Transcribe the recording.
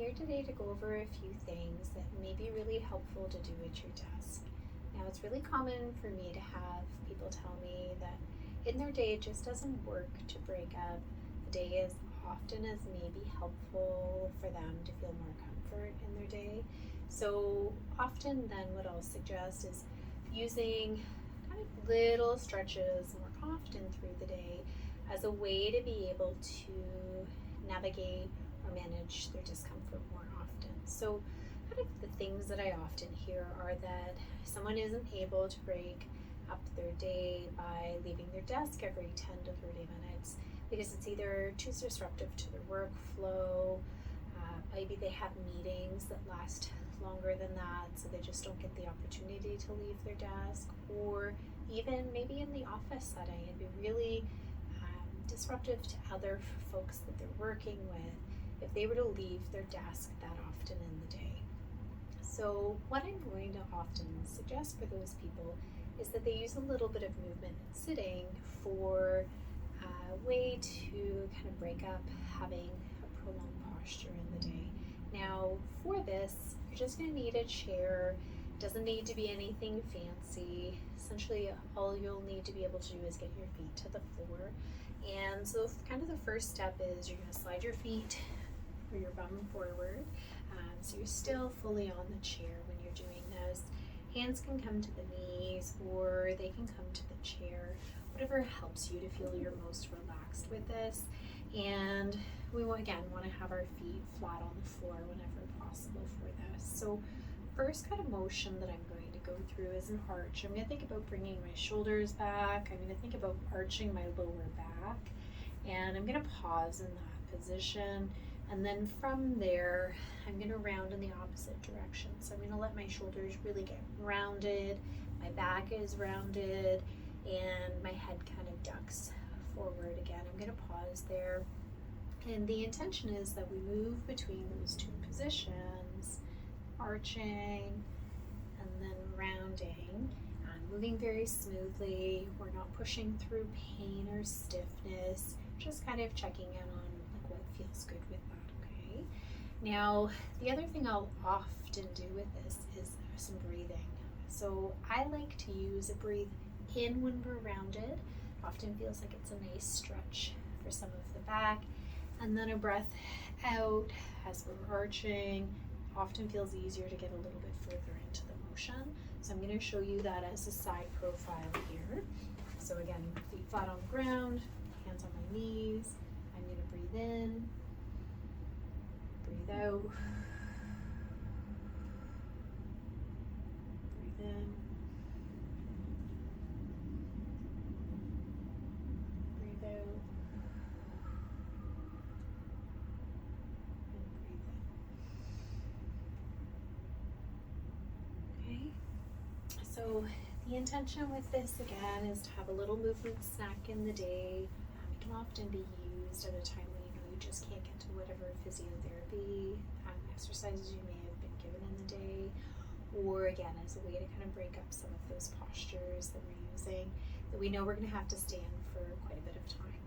here today to go over a few things that may be really helpful to do at your desk. Now, it's really common for me to have people tell me that in their day it just doesn't work to break up the day as often as may be helpful for them to feel more comfort in their day. So often then what I'll suggest is using kind of little stretches more often through the day as a way to be able to navigate or manage their discomfort more often. So kind of the things that I often hear are that someone isn't able to break up their day by leaving their desk every 10 to 30 minutes because it's either too disruptive to their workflow, maybe they have meetings that last longer than that, so they just don't get the opportunity to leave their desk, or even maybe in the office setting, it'd be really disruptive to other folks that they're working with if they were to leave their desk that often in the day. So what I'm going to often suggest for those people is that they use a little bit of movement and sitting for a way to kind of break up having a prolonged posture in the day. Now for this, you're just going to need a chair. It doesn't need to be anything fancy. Essentially all you'll need to be able to do is get your feet to the floor. And so kind of the first step is you're going to slide your feet or your bum forward. So you're still fully on the chair when you're doing this. Hands can come to the knees or they can come to the chair, whatever helps you to feel your most relaxed with this. And we want to have our feet flat on the floor whenever possible for this. So first kind of motion that I'm going to go through is an arch. I'm going to think about bringing my shoulders back. I'm going to think about arching my lower back, and I'm going to pause in that position. And then from there, I'm going to round in the opposite direction. So I'm going to let my shoulders really get rounded, my back is rounded, and my head kind of ducks forward again. I'm going to pause there. And the intention is that we move between those two positions, arching and then rounding, moving very smoothly. We're not pushing through pain or stiffness, just kind of checking in on like what feels good with that. Okay. Now, the other thing I'll often do with this is some breathing. So I like to use a breathe in when we're rounded. It often feels like it's a nice stretch for some of the back. And then a breath out as we're arching. Often feels easier to get a little bit further into the motion. So I'm going to show you that as a side profile here. So again, feet flat on the ground, hands on my knees. I'm going to breathe in, breathe out, breathe in, breathe out. So the intention with this again is to have a little movement snack in the day. It can often be used at a time when you know you just can't get to whatever physiotherapy exercises you may have been given in the day, or again as a way to kind of break up some of those postures that we're using that we know we're going to have to stay in for quite a bit of time.